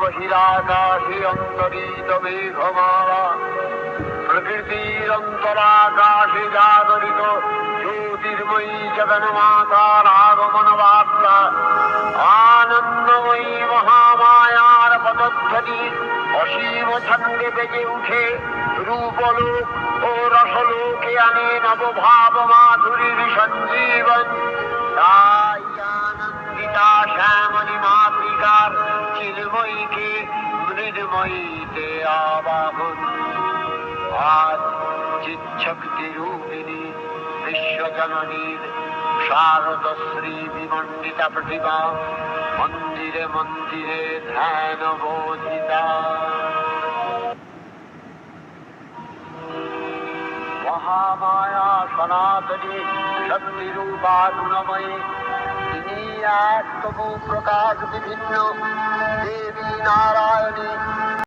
বহিরাকাশে অন্তরিত মেঘমালা, প্রকৃতির অন্তরাকাশে জাগরিত জ্যোতির্ময়ী জগন্মাতার আগমন বার্তা, আনন্দময়ী মহামায়ার পদধ্বনি অসীম ছন্দে বেজে উঠে রূপলোক ও রসলোকে আনে নবভাব মাধুরীর সঞ্জীবন। তাই আনন্দিতা শ্যামলী মাতৃকার চিন্ময়ীকে মৃন্ময়ীতে আবাহন। আজ চিচ্ছক্তি রূপিণী বিশ্বজননীর শারদশ্রী বিমণ্ডিতা প্রতিভা মন্দিরে মন্দিরে ধ্যান বোধিতা। মহামায়া সনাতনী শক্তিরূপা গুণময়ী, তিনি এক তবু প্রকাশ বিভিন্ন,